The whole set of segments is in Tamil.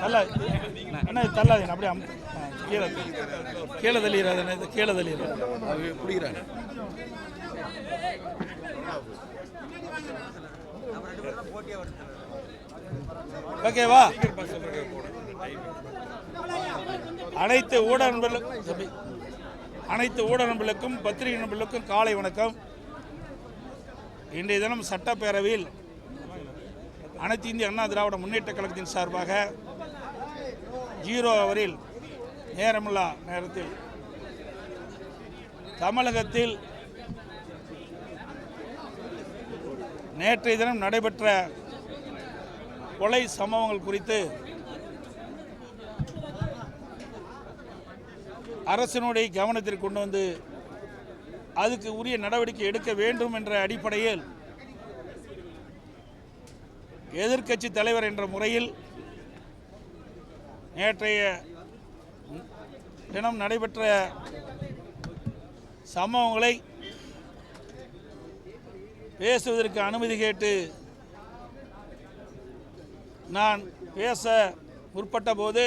அண்ணா தள்ளாதீங்க, அப்படியே கீழே கீழே தள்ளிடுறாது, கீழே தள்ளிடுறாது பிடிக்கிறாங்க. ஓகேவா? அனைத்து ஊடக நண்பர்களுக்கும் பத்திரிகை நண்பர்களுக்கும் காலை வணக்கம். இன்றைய தினம் சட்டப்பேரவையில் அனைத்து இந்திய அண்ணா திராவிட முன்னேற்ற கழகத்தின் சார்பாக 0 ஹவரில் நேரமில்லா நேரத்தில் தமிழகத்தில் நேற்றைய தினம் நடைபெற்ற கொலை சம்பவங்கள் குறித்து அரசினுடைய கவனத்திற்கு கொண்டு வந்து அதுக்கு உரிய நடவடிக்கை எடுக்க வேண்டும் என்ற அடிப்படையில் எதிர்க்கட்சி தலைவர் என்ற முறையில் நேற்றைய தினம் நடைபெற்ற சம்பவங்களை பேசுவதற்கு அனுமதி கேட்டு நான் பேச முற்பட்ட போது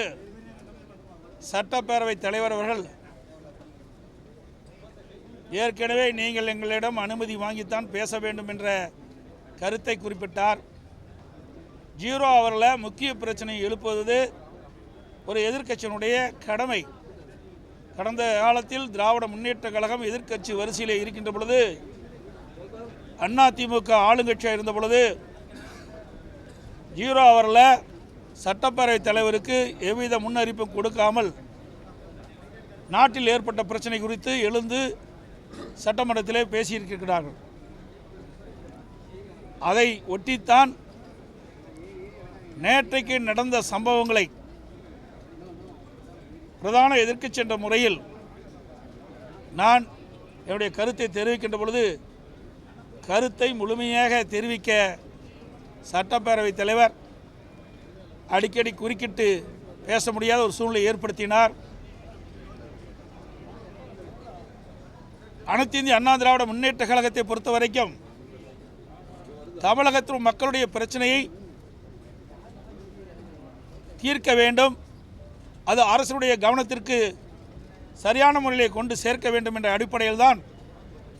சட்டப்பேரவைத் தலைவர் அவர்கள் ஏற்கனவே நீங்கள் எங்களிடம் அனுமதி வாங்கித்தான் பேச வேண்டும் என்ற கருத்தை குறிப்பிட்டார். 0 ஹவரில் முக்கிய பிரச்சனையை எழுப்புவது ஒரு எதிர்க்கட்சியினுடைய கடமை. கடந்த காலத்தில் திராவிட முன்னேற்ற கழகம் எதிர்க்கட்சி வரிசையில் இருக்கின்ற பொழுது, அதிமுக ஆளுங்கட்சியாக இருந்த பொழுது 0 ஹவரில் சட்டப்பேரவைத் தலைவருக்கு எவ்வித முன்னறிப்பும் கொடுக்காமல் நாட்டில் ஏற்பட்ட பிரச்சனை குறித்து எழுந்து சட்டமன்றத்திலே பேசியிருக்கிறார்கள். அதை ஒட்டித்தான் நேற்றைக்கு நடந்த சம்பவங்களை பிரதான எதிர்க்கட்சி என்ற முறையில் நான் என்னுடைய கருத்தை தெரிவிக்கின்ற பொழுது கருத்தை முழுமையாக தெரிவிக்க சட்டப்பேரவைத் தலைவர் அடிக்கடி குறுக்கிட்டு பேச முடியாத ஒரு சூழ்நிலை ஏற்படுத்தினார். அனைத்து இந்திய அண்ணா திராவிட முன்னேற்ற கழகத்தை பொறுத்த வரைக்கும் தமிழகத்தில் மக்களுடைய பிரச்சனையை தீர்க்க வேண்டும், அது அரசுடைய கவனத்திற்கு சரியான முறையிலே கொண்டு சேர்க்க வேண்டும் என்ற அடிப்படையில் தான்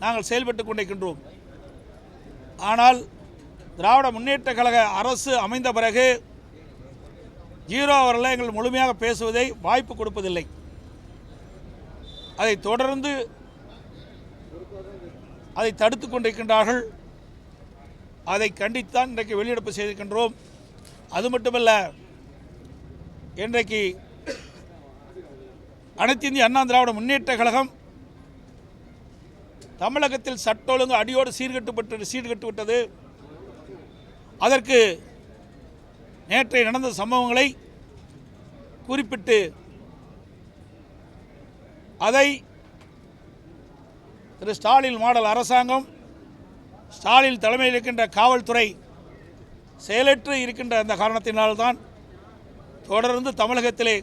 நாங்கள் செயல்பட்டு கொண்டிருக்கின்றோம். ஆனால் திராவிட முன்னேற்ற கழக அரசு அமைந்த பிறகு 0 ஹவரில் எங்கள் முழுமையாக பேசுவதை வாய்ப்பு கொடுப்பதில்லை. அதை தொடர்ந்து அதை தடுத்து கொண்டிருக்கின்றார்கள். அதை கண்டித்தான் இன்றைக்கு வெளிநடப்பு செய்திருக்கின்றோம். அது மட்டுமல்ல, இன்றைக்கு அனைத்து இந்திய அண்ணா திராவிட முன்னேற்ற கழகம் தமிழகத்தில் சட்ட ஒழுங்கு அடியோடு சீர்கட்டு விட்டது. அதற்கு நேற்றைய நடந்த சம்பவங்களை குறிப்பிட்டு அதை திரு ஸ்டாலின் மாடல் அரசாங்கம், ஸ்டாலின் தலைமையில் இருக்கின்ற காவல்துறை செயலற்று இருக்கின்ற அந்த காரணத்தினால்தான் தொடர்ந்து தமிழகத்திலே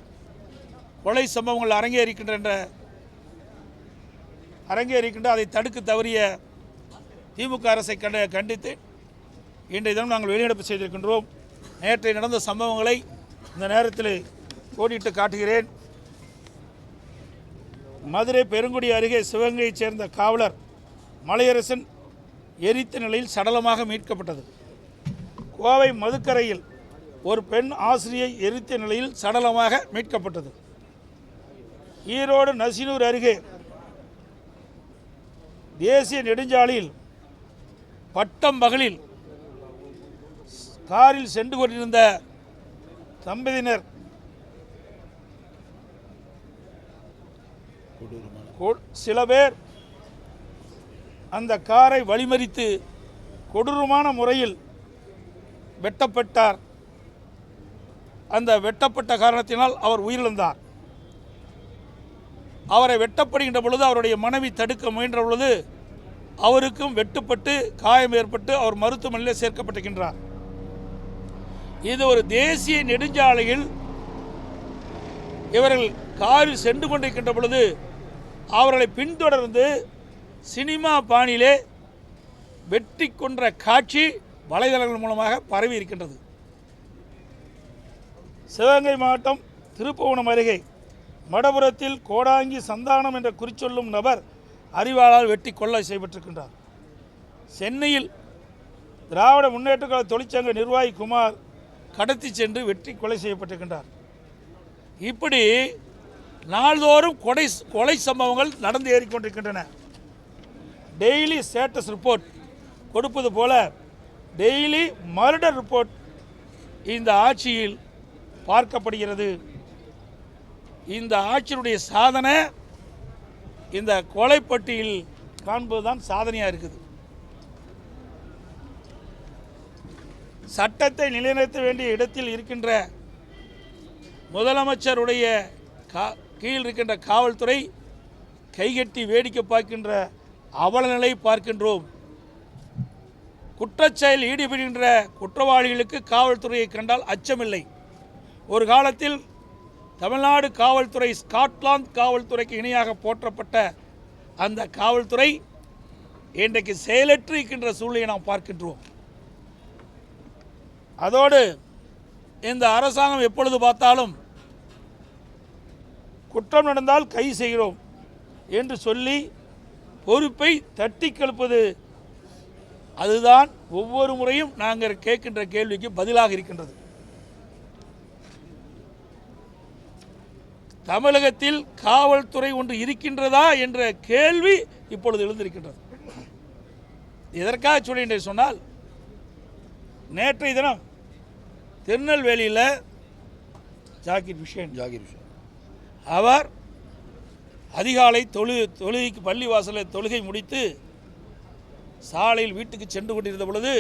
கொலை சம்பவங்கள் அரங்கேறிக்கின்ற அதை தடுக்க தவறிய திமுக அரசை கண்டித்து இன்றைய தினம் நாங்கள் வெளிநடப்பு செய்திருக்கின்றோம். நேற்றைய நடந்த சம்பவங்களை இந்த நேரத்தில் கோடிட்டு காட்டுகிறேன். மதுரை பெருங்குடி அருகே சிவகங்கையைச் சேர்ந்த காவலர் மலையரசன் எரித்த நிலையில் சடலமாக மீட்கப்பட்டது. கோவை மதுக்கரையில் ஒரு பெண் ஆசிரியை எரித்த நிலையில் சடலமாக மீட்கப்பட்டது. ஈரோடு நசினூர் அருகே தேசிய நெடுஞ்சாலையில் பட்டம் பகலில் காரில் சென்று கொண்டிருந்த தம்பதியினர் சில பேர் அந்த காரை வழிமறித்து கொடூரமான முறையில் வெட்டப்பட்டார். அந்த வெட்டப்பட்ட காரணத்தினால் அவர் உயிரிழந்தார். அவரை வெட்டப்படுகின்ற பொழுது அவருடைய மனைவி தடுக்க முயன்ற பொழுது அவருக்கும் வெட்டுப்பட்டு காயம் ஏற்பட்டு அவர் மருத்துவமனையில் சேர்க்கப்பட்டிருக்கின்றார். இது ஒரு தேசிய நெடுஞ்சாலையில் இவர்கள் காரில் சென்று கொண்டிருக்கின்ற பொழுது அவர்களை பின்தொடர்ந்து சினிமா பாணியிலே வெட்டி கொன்ற காட்சி வலைதளங்கள் மூலமாக பரவி இருக்கின்றது. சிவகங்கை மாவட்டம் திருப்புவனம் அருகே மடபுரத்தில் கோடாங்கி சந்தானம் என்ற குறிச்சொல்லும் நபர் அறிவாளால் வெட்டி கொள்ளை செய்யப்பட்டிருக்கின்றார். சென்னையில் திராவிட முன்னேற்ற கழக தொழிற்சங்க நிர்வாகி குமார் கடத்தி சென்று வெட்டி கொலை செய்யப்பட்டிருக்கின்றார். இப்படி நாள்தோறும் கொலை சம்பவங்கள் நடந்து ஏறிக்கொண்டிருக்கின்றன. டெய்லி ஸ்டேட்டஸ் ரிப்போர்ட் கொடுப்பது போல டெய்லி மர்டர் ரிப்போர்ட் இந்த ஆட்சியில் பார்க்கப்படுகிறது. இந்த ஆட்சியினுடைய சாதனை இந்த கொலைப்பட்டியில் காண்பதுதான் சாதனையாக இருக்குது. சட்டத்தை நிலைநிறுத்த வேண்டிய இடத்தில் இருக்கின்ற முதலமைச்சருடைய கீழ் இருக்கின்ற காவல்துறை கைகட்டி வேடிக்கை பார்க்கின்ற அவலநிலை பார்க்கின்றோம். குற்றச்செயல் ஈடுபடுகின்ற குற்றவாளிகளுக்கு காவல்துறையை கண்டால் அச்சமில்லை. ஒரு காலத்தில் தமிழ்நாடு காவல்துறை ஸ்காட்லாந்து காவல்துறைக்கு இணையாக போற்றப்பட்ட அந்த காவல்துறை இன்றைக்கு செயலற்று இருக்கின்ற சூழ்நிலையை நாம் பார்க்கின்றோம். அதோடு இந்த அரசாங்கம் எப்பொழுது பார்த்தாலும் குற்றம் நடந்தால் கை செய்கிறோம் என்று சொல்லி பொறுப்பை தட்டி கழிப்பது, அதுதான் ஒவ்வொரு முறையும் நாங்கள் கேட்கின்ற கேள்விக்கு பதிலாக இருக்கின்றது. தமிழகத்தில் காவல்துறை ஒன்று இருக்கின்றதா என்ற கேள்வி இப்பொழுது எழுந்திருக்கின்றது. எதற்காக சொல்கின்றேன் சொன்னால், நேற்றைய தினம் திருநெல்வேலியில் ஜாகிர் ஹுசேன் அவர் அதிகாலை தொழுகைக்கு பள்ளிவாசலில் தொழுகை முடித்து சாலையில் வீட்டுக்கு சென்று கொண்டிருந்த பொழுது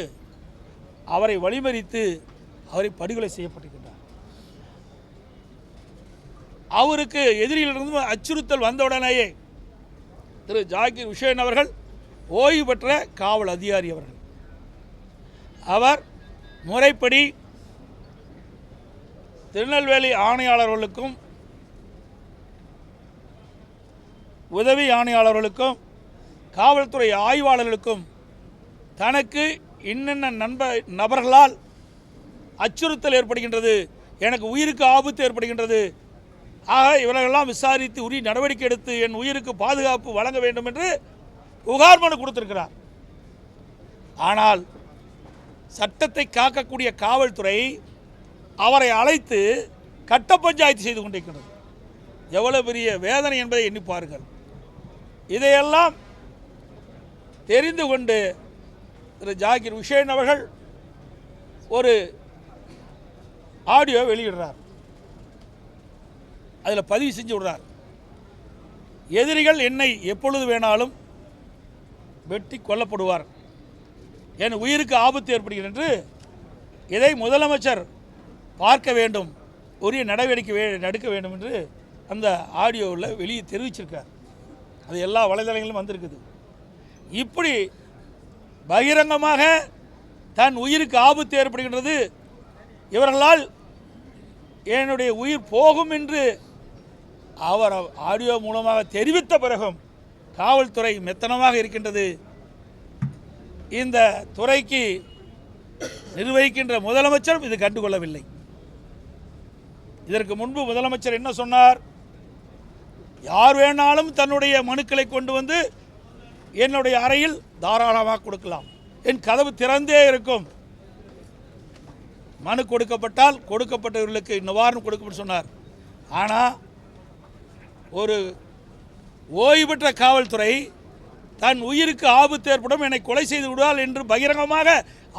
அவரை வழிமறித்து அவரை படுகொலை செய்யப்பட்டிருக்கின்றார். அவருக்கு எதிரியிலிருந்து அச்சுறுத்தல் வந்தவுடனேயே திரு ஜாகிர் ஹுசேன் அவர்கள் ஓய்வு பெற்ற காவல் அதிகாரி அவர்கள், அவர் முறைப்படி திருநெல்வேலி ஆணையாளர்களுக்கும் உதவி ஆணையாளர்களுக்கும் காவல்துறை ஆய்வாளர்களுக்கும் தனக்கு இன்னென்ன நபர்களால் அச்சுறுத்தல் ஏற்படுகின்றது, எனக்கு உயிருக்கு ஆபத்து ஏற்படுகின்றது, ஆக இவர்களெல்லாம் விசாரித்து உரிய நடவடிக்கை எடுத்து என் உயிருக்கு பாதுகாப்பு வழங்க வேண்டும் என்று புகார் மனு கொடுத்திருக்கிறார். ஆனால் சட்டத்தை காக்கக்கூடிய காவல்துறை அவரை அழைத்து கட்ட பஞ்சாயத்து செய்து கொண்டிருக்கிறது. எவ்வளவு பெரிய வேதனை என்பதை எண்ணி பாருங்கள். இதையெல்லாம் தெரிந்து கொண்டு திரு ஜாகிர் ஹுசேன் அவர்கள் ஒரு ஆடியோ வெளியிடுறார். அதில் பதிவு செஞ்சு விடுறார், எதிரிகள் என்னை எப்பொழுது வேணாலும் வெட்டி கொல்லப்படுவார், என் உயிருக்கு ஆபத்து ஏற்படுகிறது என்று இதை முதலமைச்சர் பார்க்க வேண்டும், உரிய நடவடிக்கை எடுக்க வேண்டும் என்று அந்த ஆடியோவில் வெளியே தெரிவிச்சிருக்கார். அது எல்லா வலைதளங்களிலும் வந்திருக்குது. இப்படி பகிரங்கமாக தன் உயிருக்கு ஆபத்து ஏற்படுகின்றது, இவர்களால் என்னுடைய உயிர் போகும் என்று அவர் ஆடியோ மூலமாக தெரிவித்த பிறகும் காவல்துறை மெத்தனமாக இருக்கின்றது. இந்த துறைக்கு நிர்வகிக்கின்ற முதலமைச்சரும் இது கண்டுகொள்ளவில்லை. இதற்கு முன்பு முதலமைச்சர் என்ன சொன்னார், யார் வேணாலும் தன்னுடைய மனுக்களை கொண்டு வந்து என்னுடைய அறையில் தாராளமாக கொடுக்கலாம், என் கதவு திறந்தே இருக்கும், மனு கொடுக்கப்பட்டால் கொடுக்கப்பட்டவர்களுக்கு நிவாரணம் கொடுக்கப்பட்டு சொன்னார். ஆனால் ஒரு ஓய்வு பெற்ற காவல்துறை தன் உயிருக்கு ஆபத்து ஏற்படும், என்னை கொலை செய்து விடுவாள் என்று பகிரங்கமாக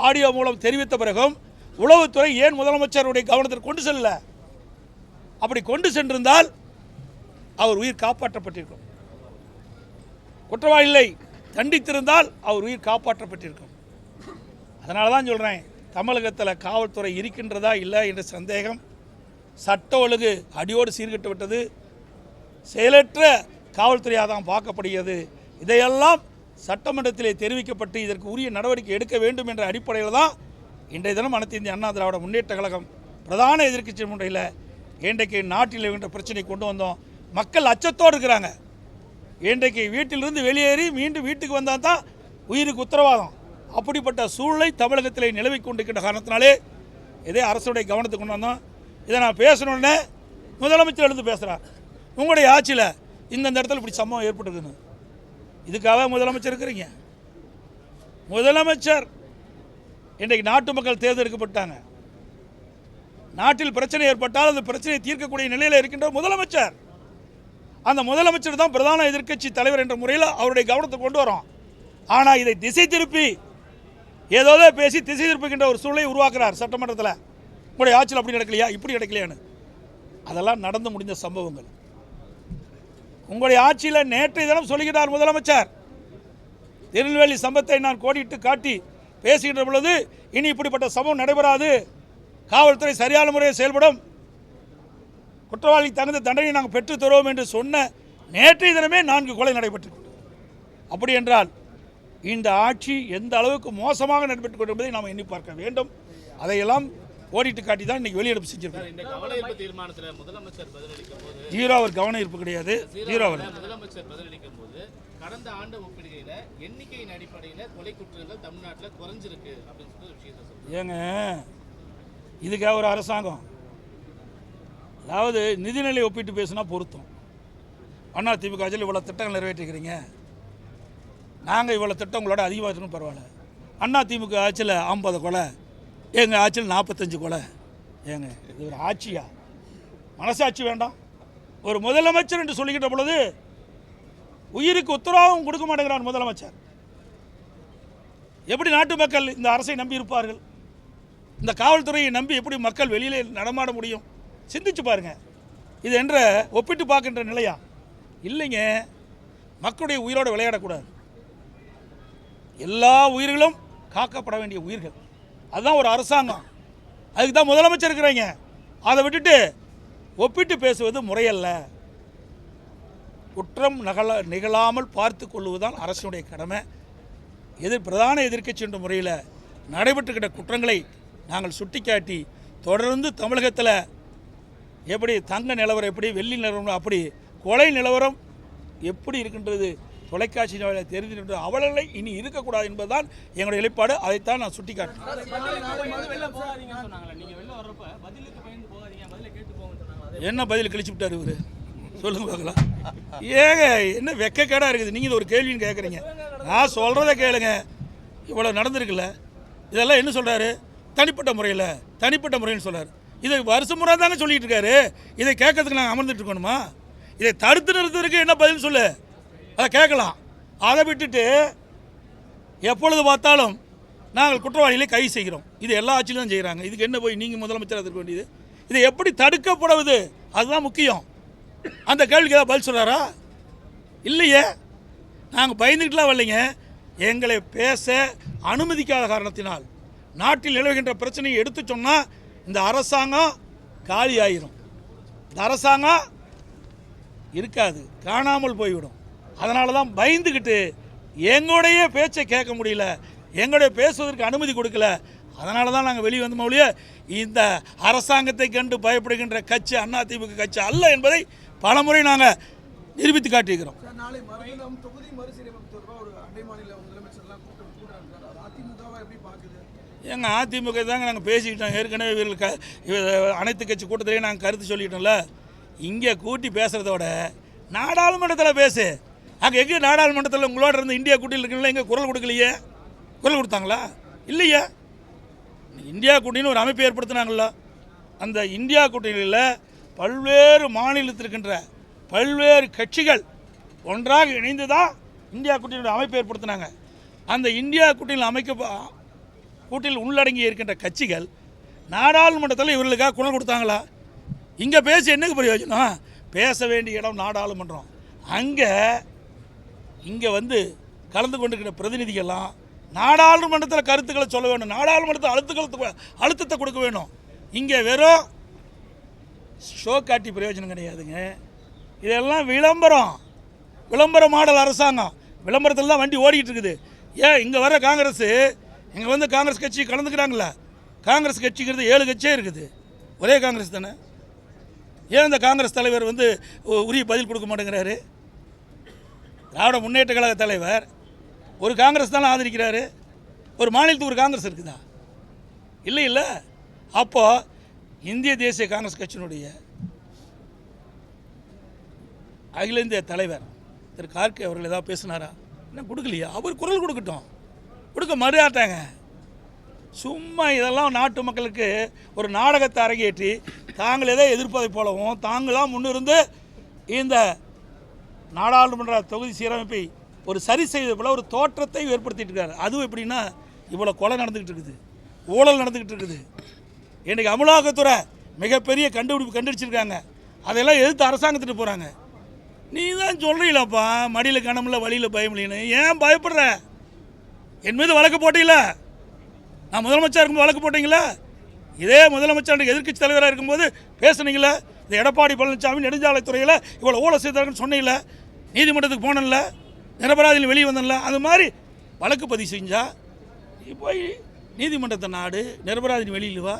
ஆடியோ மூலம் தெரிவித்த பிறகும் உளவுத்துறை ஏன் முதலமைச்சருடைய கவனத்திற்கு கொண்டு செல்ல? அப்படி கொண்டு சென்றிருந்தால் அவர் உயிர் காப்பாற்றப்பட்டிருக்கும். குற்றவாளிகளை தண்டித்திருந்தால் அவர் உயிர் காப்பாற்றப்பட்டிருக்கும். அதனால தான் சொல்கிறேன், தமிழகத்தில் காவல்துறை இருக்கின்றதா இல்லை என்ற சந்தேகம். சட்ட ஒழுங்கு அடியோடு சீர்கட்டு விட்டது, செயலற்ற காவல்துறையாக தான் பார்க்கப்படுகிறது. இதையெல்லாம் சட்டமன்றத்திலே தெரிவிக்கப்பட்டு இதற்கு உரிய நடவடிக்கை எடுக்க வேண்டும் என்ற அடிப்படையில் தான் இன்றைய தினம் அனைத்து இந்திய அண்ணா திராவிட முன்னேற்ற கழகம் பிரதான எதிர்க்கட்சி முறையில் இன்றைக்கு நாட்டில் இருக்கின்ற பிரச்சனை கொண்டு வந்தோம். மக்கள் அச்சத்தோடு இருக்கிறாங்க. இன்றைக்கு வீட்டிலிருந்து வெளியேறி மீண்டும் வீட்டுக்கு வந்தால் தான் உயிருக்கு உத்தரவாதம். அப்படிப்பட்ட சூழ்நிலை தமிழகத்தில் நிலவி கொண்டிருக்கின்ற காரணத்தினாலே இதே அரசுடைய கவனத்துக்கு கொண்டு வந்தோம். இதை நான் பேசணுன்னே முதலமைச்சர் எழுந்து பேசுகிறார். உங்களுடைய ஆட்சியில் இந்த இடத்துல இப்படி சம்பவம் ஏற்பட்டுதுன்னு இதுக்காக முதலமைச்சர் இருக்கிறீங்க? முதலமைச்சர் இன்றைக்கு நாட்டு மக்கள் தேர்ந்தெடுக்கப்பட்டாங்க. நாட்டில் பிரச்சனை ஏற்பட்டால் அந்த பிரச்சனையை தீர்க்கக்கூடிய நிலையில் இருக்கின்ற முதலமைச்சர். அந்த முதலமைச்சர் தான் பிரதான எதிர்க்கட்சி தலைவர் என்ற முறையில் அவருடைய கவனத்தை கொண்டு வரோம். ஆனால் இதை திசை திருப்பி ஏதோ பேசி திசை திருப்புகின்ற ஒரு சூழலை உருவாக்குறார் சட்டமன்றத்தில். உங்களுடைய ஆட்சியில் அப்படி நடக்கலையா, இப்படி நடக்கலையான்னு. அதெல்லாம் நடந்து முடிந்த சம்பவங்கள். உங்களுடைய ஆட்சியில் நேற்றைய தினம் சொல்லுகிறார் முதலமைச்சர், திருநெல்வேலி சம்பவத்தை நான் கோடிட்டு காட்டி பேசுகின்ற பொழுது இனி இப்படிப்பட்ட சம்பவம் நடைபெறாது, காவல்துறை சரியான முறையில் செயல்படும், குற்றவாளிக்கு தகுந்த தண்டனை நாங்கள் பெற்று தருவோம் என்று சொன்ன நேற்றைய தினமே 4 கொலை நடைபெற்று. அப்படி என்றால் இந்த ஆட்சி எந்த அளவுக்கு மோசமாக நடைபெற்றுக் கொண்டிருப்பதை நாம் எண்ணி பார்க்க வேண்டும். அதையெல்லாம் ஓடிட்டு காட்டி தான் இன்னைக்கு வெளியெடுப்பு செஞ்சிருக்காங்க. ஜீரோ அவர் கவன ஈர்ப்பு கிடையாது. ஜீரோ அவர் முதலமைச்சர் பதிலளிக்கும் போது கடந்த ஆண்டு ஒப்பிடுகையில் எண்ணிக்கையின் அடிப்படையில் கொலை குற்றங்கள் தமிழ்நாட்டில் குறைஞ்சிருக்கு அப்படின்னு சொல்லி ஒரு விஷயத்தை சொல்லுங்க. ஏங்க இதுக்காக ஒரு அரசாங்கம், அதாவது நிதிநிலை ஒப்பிட்டு பேசுனா பொருத்தம். அண்ணா திமுக ஆட்சியில் இவ்வளோ திட்டங்கள் நிறைவேற்றிக்கிறீங்க, நாங்கள் இவ்வளோ திட்டம் உங்களோட அதிகமாக இருக்கணும் பரவாயில்ல. அண்ணா திமுக ஆட்சியில் 50 கொலை, எங்கள் ஆட்சியில் 45 கொலை. ஏங்க இது ஒரு ஆட்சியா? மனசாட்சி வேண்டாம்? ஒரு முதலமைச்சர் என்று சொல்லிக்கிட்ட பொழுது உயிருக்கு உத்தரவாதம் கொடுக்க மாட்டேங்கிறார் முதலமைச்சர். எப்படி நாட்டு மக்கள் இந்த அரசை நம்பி இருப்பார்கள்? இந்த காவல்துறையை நம்பி எப்படி மக்கள் வெளியிலே நடமாட முடியும்? சிந்திச்சு பாருங்க. இது என்ற ஒப்பிட்டு பார்க்கின்ற நிலையா? இல்லைங்க. மக்களுடைய உயிரோடு விளையாடக்கூடாது. எல்லா உயிர்களும் காக்கப்பட வேண்டிய உயிர்கள். அதுதான் ஒரு அரசாங்கம். அதுக்கு தான் முதலமைச்சர் இருக்கிறீங்க. அதை விட்டுட்டு ஒப்பிட்டு பேசுவது முறையல்ல. குற்றம் நிகழாமல் பார்த்து கொள்வதுதான் அரசினுடைய கடமை. பிரதான எதிர்க்கட்சி என்ற முறையில் நடைபெற்றுக்கிட்ட குற்றங்களை நாங்கள் சுட்டிக்காட்டி தொடர்ந்து தமிழகத்தில் எப்படி தங்க நிலவரம், எப்படி வெள்ளி நிலவரம், அப்படி கொலை நிலவரம் எப்படி இருக்கின்றது தொலைக்காட்சி தெரிந்து அவலங்களை இனி இருக்கக்கூடாது என்பதுதான் எங்களுடைய நிலைப்பாடு. அதைத்தான் நான் சுட்டிக்காட்டேன். என்ன பதில் கழிச்சு விட்டார் இவர்? சொல்லுங்க பார்க்கலாம். ஏங்க என்ன வெக்கக்கேடாக இருக்குது? நீங்கள் ஒரு கேள்வின்னு கேட்குறீங்க. நான் சொல்கிறத கேளுங்க. இவ்வளோ நடந்திருக்குல்ல, இதெல்லாம் என்ன சொல்கிறாரு? தனிப்பட்ட முறைன்னு சொல்கிறார். இதை வருஷம் முறை தாங்க சொல்லிகிட்டு இருக்காரு. இதை கேட்கறதுக்கு நாங்கள் அமர்ந்துட்டு இருக்கணுமா? இதை தடுத்து நிறுத்துறதுக்கு என்ன பதில் சொல்லு? அதை கேட்கலாம். அதை விட்டுட்டு எப்பொழுது பார்த்தாலும் நாங்கள் குற்றவாளிகளை கைது செய்கிறோம். இது எல்லா ஆட்சியிலும் தான் செய்கிறாங்க. இதுக்கு என்ன போய் நீங்கள் முதலமைச்சராக இருக்க வேண்டியது? இதை எப்படி தடுக்கப்படுவது அதுதான் முக்கியம். அந்த கேள்விக்கு ஏதாவது பதில் சொல்கிறாரா? இல்லையே. நாங்கள் பயந்துக்கிட்டுலாம் வரலைங்க. எங்களை பேச அனுமதிக்காத காரணத்தினால் நாட்டில் நிலவுகின்ற பிரச்சனையை எடுத்து சொன்னால் இந்த அரசாங்கம் காலி ஆயிரும். இந்த அரசாங்கம் இருக்காது, காணாமல் போய்விடும். அதனால தான் பயந்துக்கிட்டு எங்களுடைய பேச்சை கேட்க முடியல, எங்களுடைய பேசுவதற்கு அனுமதி கொடுக்கல. அதனால தான் நாங்கள் வெளியே வந்த மொழியே இந்த அரசாங்கத்தை கண்டு பயப்படுகின்ற கட்சி அதிமுக கட்சி அல்ல என்பதை பலமுறை நாங்கள் நிரூபித்து காட்டியிருக்கிறோம். எங்கள் அதிமுக தாங்க நாங்கள் பேசிக்கிட்டோம். ஏற்கனவே இவர்கள் அனைத்து கட்சி கூட்டத்திலேயே நாங்கள் கருத்து சொல்லிக்கிட்டோம்ல. இங்கே கூட்டி பேசுகிறதோட நாடாளுமன்றத்தில் பேசு. அங்கே எங்கே நாடாளுமன்றத்தில் உங்களோட இருந்து இந்தியா கூட்டணியில் இருக்கீங்களா? எங்கே குரல் கொடுக்கலையே? குரல் கொடுத்தாங்களா? இல்லையா? இந்தியா கூட்டணின்னு ஒரு அமைப்பு ஏற்படுத்தினாங்களா? அந்த இந்தியா கூட்டணியில் பல்வேறு மாநிலத்தில் இருக்கின்ற பல்வேறு கட்சிகள் ஒன்றாக இணைந்து தான் இந்தியா கூட்டணியோட அமைப்பு ஏற்படுத்தினாங்க. அந்த இந்தியா கூட்டணியில் கூட்டணியில் உள்ளடங்கி இருக்கின்ற கட்சிகள் நாடாளுமன்றத்தில் இவர்களுக்காக குரல் கொடுத்தாங்களா? இங்கே பேசி என்னக்கு பிரயோஜனம்? பேச வேண்டிய இடம் நாடாளுமன்றம். இங்கே வந்து கலந்து கொண்டிருக்கிற பிரதிநிதிகள்லாம் நாடாளுமன்றத்தில் கருத்துக்களை சொல்ல வேண்டும். நாடாளுமன்றத்தில் அழுத்தத்தை கொடுக்க வேணும். இங்கே வெறும் ஷோ காட்டி பிரயோஜனம் கிடையாதுங்க. இதெல்லாம் விளம்பர மாடல் அரசாங்கம். விளம்பரத்தில் தான் வண்டி ஓடிக்கிட்டு இருக்குது. ஏன் இங்கே வர காங்கிரஸ், இங்கே வந்து காங்கிரஸ் கட்சி கலந்துக்கிறாங்களா? காங்கிரஸ் கட்சிங்கிறது 7 கட்சியே இருக்குது. ஒரே காங்கிரஸ் தானே. ஏன் இந்த காங்கிரஸ் தலைவர் வந்து உரிய பதில் கொடுக்க மாட்டேங்கிறாரு? திராவிட முன்னேற்ற கழக தலைவர் ஒரு காங்கிரஸ் தானே ஆதரிக்கிறாரு. ஒரு மாநிலத்துக்கு ஒரு காங்கிரஸ் இருக்குதா? இல்லை. அப்போது இந்திய தேசிய காங்கிரஸ் கட்சியினுடைய அகில இந்திய தலைவர் திரு கார்கே அவர்கள் ஏதாவது பேசினாரா? என்ன கொடுக்கலையா? அவர் குரல் கொடுக்கட்டும், கொடுக்க மறுஆட்டாங்க. சும்மா இதெல்லாம் நாட்டு மக்களுக்கு ஒரு நாடகத்தை அரங்கேற்றி தாங்கள் எதை எதிர்ப்பதை போலவும் தாங்களாம் முன்னிருந்து இந்த நாடாளுமன்ற தொகுதி சீரமைப்பை ஒரு சரி செய்தது போல ஒரு தோற்றத்தை ஏற்படுத்திட்டு இருக்காரு. அதுவும் எப்படின்னா, இவ்வளோ கொலை நடந்துக்கிட்டு இருக்குது, ஊழல் நடந்துக்கிட்டு இருக்குது. இன்றைக்கி அமலாக்கத்துறை மிகப்பெரிய கண்டுபிடிச்சிருக்காங்க. அதெல்லாம் எதிர்த்து அரசாங்கத்துட்டு போகிறாங்க. நீ தான் சொல்கிறீங்களாப்பா, மடியில் கனமில்ல வழியில் பயமில்லைன்னு. ஏன் பயப்படுற? என் மீது வழக்கு போட்டீங்களா? நான் முதலமைச்சர் இருக்கும்போது வழக்கு போட்டீங்களா? இதே முதலமைச்சர் எதிர்க்கட்சி தலைவராக இருக்கும்போது பேசுனீங்களா? இந்த எடப்பாடி பழனிசாமி நெடுஞ்சாலைத்துறையில் இவ்வளோ ஊழல் செய்தாருன்னு சொன்னீங்களா? நீதிமன்றத்துக்கு போனல, நிரபராதியில் வெளியே வந்தல. அது மாதிரி வழக்கு பதிவு செஞ்சால் நீ போய் நீதிமன்றத்தை நாடு, நிரபராதியின் வெளியில் வா.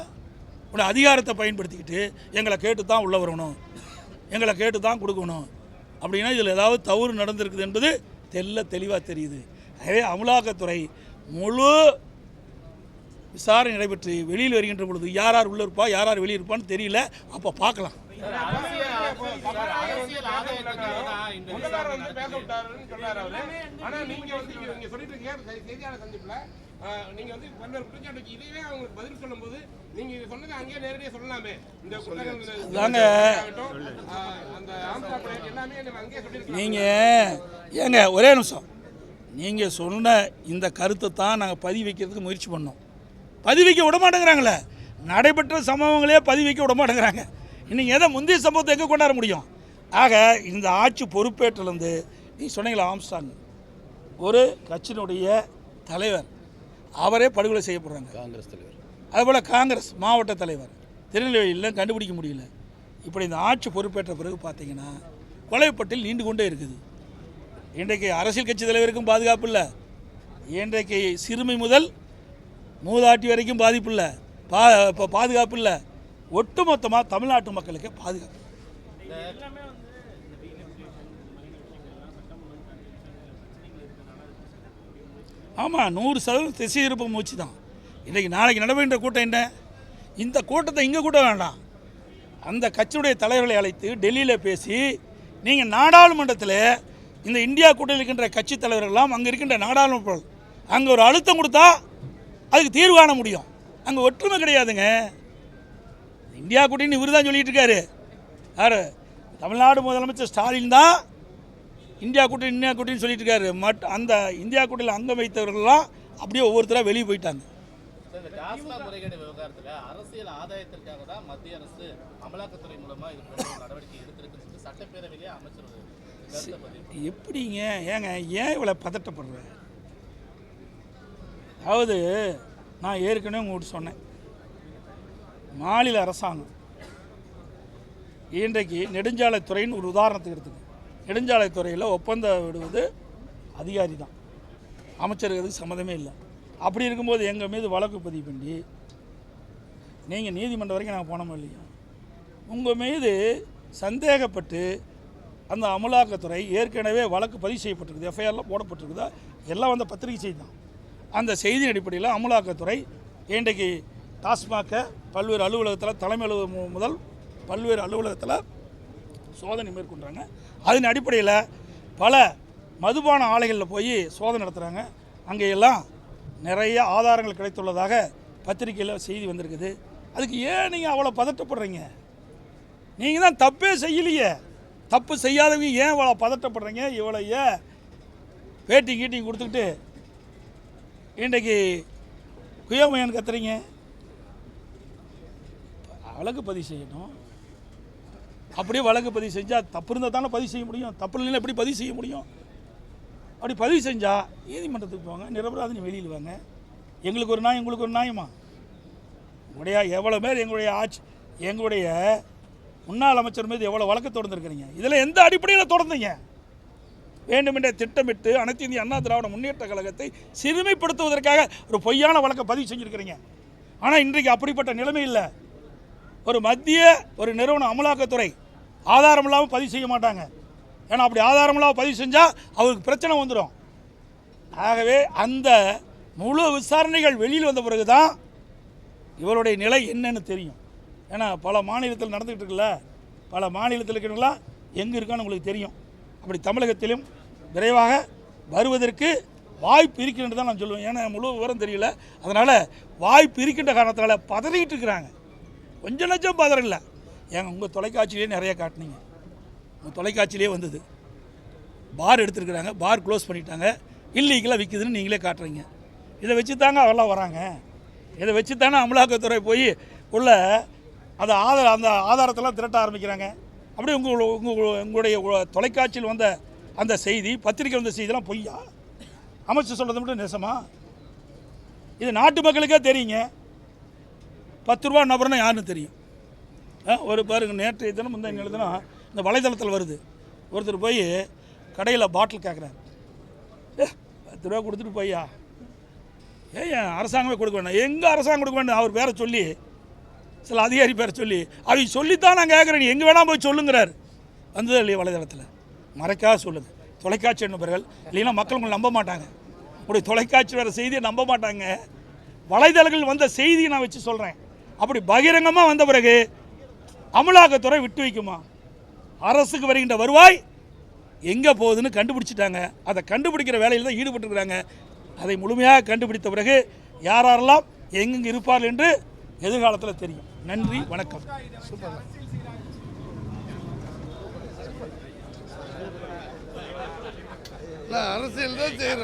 உடைய அதிகாரத்தை பயன்படுத்திக்கிட்டு எங்களை கேட்டு தான் உள்ளே வரணும், எங்களை கேட்டு தான் கொடுக்கணும் அப்படின்னா இதில் ஏதாவது தவறு நடந்திருக்குது என்பது தெளிவாக தெரியுது. ஆகவே அமலாக்கத்துறை முழு விசாரணை நடைபெற்று வெளியில் வருகின்ற பொழுது யார் யார் உள்ளே இருப்பா, யார் யார் வெளியே இருப்பான்னு தெரியல. அப்போ பார்க்கலாம். நீங்கள் ஏங்க ஒரே நிமிஷம், நீங்கள் சொன்ன இந்த கருத்தை தான் நாங்கள் பதிவு வைக்கிறதுக்கு முயற்சி பண்ணோம். பதிவு வைக்க விட மாட்டேங்கிறாங்களே, நடைபெற்ற சம்பவங்களே பதிவு வைக்க விட மாட்டேங்கிறாங்க. இன்றைக்கி எதை முந்தைய சம்பவத்தை எங்கே கொண்டாட முடியும்? ஆக இந்த ஆட்சி பொறுப்பேற்றிலிருந்து நீ சொன்னீங்களா, ஆம்ஸ்டாங் ஒரு கட்சியினுடைய தலைவர், அவரே படுகொலை செய்யப்படுறாங்க. காங்கிரஸ் தலைவர், அதுபோல் காங்கிரஸ் மாவட்ட தலைவர் திருநெல்வேலியில் கண்டுபிடிக்க முடியல. இப்படி இந்த ஆட்சி பொறுப்பேற்ற பிறகு பார்த்தீங்கன்னா கொலைப்பட்டியல் நீண்டு கொண்டே இருக்குது. இன்றைக்கு அரசியல் கட்சி தலைவருக்கும் பாதுகாப்பு இல்லை. இன்றைக்கு சிறுமி முதல் மூதாட்டி வரைக்கும் பாதிப்பு இல்லை, இப்போ பாதுகாப்பு இல்லை. ஒட்டுமொத்தமாக தமிழ்நாட்டு மக்களுக்கு பாதுகாப்பு. ஆமாம், 100% திசை இருப்பு மூச்சு தான். இன்றைக்கி நாளைக்கு நடைபெறுகின்ற கூட்டம் என்ன? இந்த கூட்டத்தை இங்கே கூட்ட வேண்டாம், அந்த கட்சியுடைய தலைவர்களை அழைத்து டெல்லியில் பேசி நீங்கள் நாடாளுமன்றத்தில் இந்த இந்தியா கூட்டத்தில் இருக்கின்ற கட்சி தலைவர்கள்லாம் அங்கே இருக்கின்ற நாடாளுமன்ற அங்கே ஒரு அழுத்தம் கொடுத்தா அதுக்கு தீர்வு காண முடியும். அங்கே ஒற்றுமை கிடையாதுங்க. இந்தியா கூட்டணி இவர் தான் சொல்லிட்டு இருக்காரு. யார்? தமிழ்நாடு முதலமைச்சர் ஸ்டாலின் தான் இந்தியா கூட்டணி சொல்லிட்டு இருக்காரு. அந்த இந்தியா கூட்டணியில் அங்கம் வைத்தவர்கள்லாம் அப்படியே ஒவ்வொருத்தராக வெளியே போயிட்டாங்க. முறைகேடு விவகாரத்தில் அரசியல் ஆதாயத்திற்காக தான் மத்திய அரசு அமலாக்கத்துறை மூலமாக இது நடவடிக்கை எடுத்திருக்கு சட்டப்பேரவையிலே அமைச்சர். எப்படிங்க? ஏங்க ஏன் இவ்வளோ பதட்டப்படுற? அதாவது நான் ஏற்கனவே உங்கள்கிட்ட சொன்னேன், மாநில அரசாங்கம் இன்றைக்கு நெடுஞ்சாலைத்துறைன்னு ஒரு உதாரணத்துக்கு எடுத்துக்க. நெடுஞ்சாலைத்துறையில் ஒப்பந்தம் விடுவது அதிகாரி தான், அமைச்சருக்கு சம்மதமே இல்லை. அப்படி இருக்கும்போது எங்கள் மீது வழக்கு பதிவு பண்ணி நீங்கள் நீதிமன்றம் வரைக்கும் நாங்கள் போனோமோ இல்லையா, உங்கள் மீது சந்தேகப்பட்டு அந்த அமலாக்கத்துறை ஏற்கனவே வழக்கு பதிவு செய்யப்பட்டிருக்குது, எஃப்ஐஆரில் போடப்பட்டிருக்குதா, எல்லாம் வந்த பத்திரிகை செய்தி தான். அந்த செய்தியின் அடிப்படையில் அமலாக்கத்துறை இன்றைக்கு டாஸ்மாக பல்வேறு அலுவலகத்தில், தலைமை அலுவலகம் முதல் பல்வேறு அலுவலகத்தில் சோதனை மேற்கொண்டாங்க. அதன் அடிப்படையில் பல மதுபான ஆலைகளில் போய் சோதனை நடத்துகிறாங்க. அங்கேயெல்லாம் நிறைய ஆதாரங்கள் கிடைத்துள்ளதாக பத்திரிகையில் செய்தி வந்திருக்குது. அதுக்கு ஏன் நீங்கள் அவ்வளோ பதட்டப்படுறீங்க? நீங்கள் தான் தப்பே செய்யலையே, தப்பு செய்யாதவங்க ஏன் இவ்வளோ பதட்டப்படுறீங்க? இவ்வளோ ஏன் பேட்டி கொடுத்துக்கிட்டு இன்றைக்கு குயமையான்னு கத்துறீங்க? வழக்கு பதிவு செய்யணும். அப்படியே வழக்கு பதிவு செஞ்சால் தப்பு இருந்தால் தானே பதிவு செய்ய முடியும், தப்பு இல்லைன்னா எப்படி பதிவு செய்ய முடியும்? அப்படி பதிவு செஞ்சால் நீதிமன்றத்துக்கு போங்க, நிரபராதினி வெளியில் வாங்க. எங்களுக்கு ஒரு நியாயம், உங்களுக்கு ஒரு நியாயமா? உங்களுடைய எவ்வளோ பேர் எங்களுடைய முன்னாள் அமைச்சர் மீது எவ்வளோ வழக்கு தொடர்ந்துருக்கிறீங்க? இதில் எந்த அடிப்படையில் தொடர்ந்தீங்க? வேண்டுமென்றே திட்டமிட்டு அனைத்து இந்திய அண்ணா திராவிட முன்னேற்ற கழகத்தை சிறுமைப்படுத்துவதற்காக ஒரு பொய்யான வழக்கை பதிவு செஞ்சுருக்கிறீங்க. ஆனால் இன்றைக்கு அப்படிப்பட்ட நிலைமை இல்லை. ஒரு மத்திய ஒரு நிறுவனம் அமலாக்கத்துறை ஆதாரம் இல்லாமல் பதிவு செய்ய மாட்டாங்க. ஏன்னா அப்படி ஆதாரம் இல்லாமல் பதிவு செஞ்சால் அவருக்கு பிரச்சனை வந்துடும். ஆகவே அந்த முழு விசாரணைகள் வெளியில் வந்த பிறகு தான் இவருடைய நிலை என்னன்னு தெரியும். ஏன்னா பல மாநிலத்தில் நடந்துகிட்டு இருக்குல்ல, பல மாநிலத்தில் இருக்கிறவங்களாம் எங்கே இருக்கான்னு உங்களுக்கு தெரியும். அப்படி தமிழகத்திலும் விரைவாக வருவதற்கு வாய்ப்பு இருக்கின்றது தான் நான் சொல்லுவேன். ஏன்னா முழு விவரம் தெரியல, அதனால் வாய்ப்பு இருக்கின்ற காரணத்தால் பதறிக்கிட்டு இருக்கிறாங்க. கொஞ்சம் லட்சம் பதறம் இல்லை. ஏங்க உங்கள் தொலைக்காட்சியிலே நிறைய காட்டினீங்க, உங்கள் தொலைக்காட்சியிலே வந்தது. பார் எடுத்துருக்குறாங்க, பார் க்ளோஸ் பண்ணிட்டாங்க, இல்லீகலாக விற்குதுன்னு நீங்களே காட்டுறீங்க. இதை வச்சு தாங்க அவெல்லாம் வராங்க. இதை வச்சு தானே அமலாக்கத்துறை போய் உள்ள அந்த ஆதாரத்தெல்லாம் திரட்ட ஆரம்பிக்கிறாங்க. அப்படியே உங்களுடைய தொலைக்காட்சியில் வந்த அந்த செய்தி, பத்திரிக்கை வந்த செய்தியெல்லாம் பொய்யா? அமைச்சர் சொல்கிறது மட்டும் நேசமா? இது நாட்டு மக்களுக்கே தெரியுங்க. 10 ரூபா நபர்னா யாருன்னு தெரியும். ஒரு பாருங்க, நேற்று தினம் முந்தைய எழுதுனா இந்த வலைதளத்தில் வருது. ஒருத்தர் போய் கடையில் பாட்டில் கேட்குறாரு, 10 ரூபா கொடுத்துட்டு போய்யா, ஏன் அரசாங்கமே கொடுக்க வேண்டாம்? எங்கே அரசாங்கம் கொடுக்க வேண்டாம்? அவர் பேரை சொல்லி, சில அதிகாரி பேரை சொல்லி, அவங்க சொல்லித்தான் நான் கேட்குறேன், எங்கே வேணால் போய் சொல்லுங்கிறார். வந்தது இல்லையா வலைதளத்தில்? மறைக்காக சொல்லுங்கள். தொலைக்காட்சி நபர்கள் இல்லைன்னா மக்கள் உங்களை நம்ப மாட்டாங்க. அப்படி தொலைக்காட்சி வேறு செய்தியை நம்ப மாட்டாங்க. வலைதளங்கள் வந்த செய்தியை நான் வச்சு சொல்கிறேன். அப்படி பகிரங்கமாக வந்த பிறகு அமலாக்கத்துறை விட்டு வைக்குமா? அரசுக்கு வருகின்ற வருவாய் எங்கே போகுதுன்னு கண்டுபிடிச்சிட்டாங்க. அதை கண்டுபிடிக்கிற வேலையில் தான் ஈடுபட்டுருக்கிறாங்க. அதை முழுமையாக கண்டுபிடித்த பிறகு யாரெல்லாம் எங்கெங்கே இருப்பார்கள் என்று எதிர்காலத்தில் தெரியும். நன்றி, வணக்கம். அரசியல் தான் செய்யறேன்.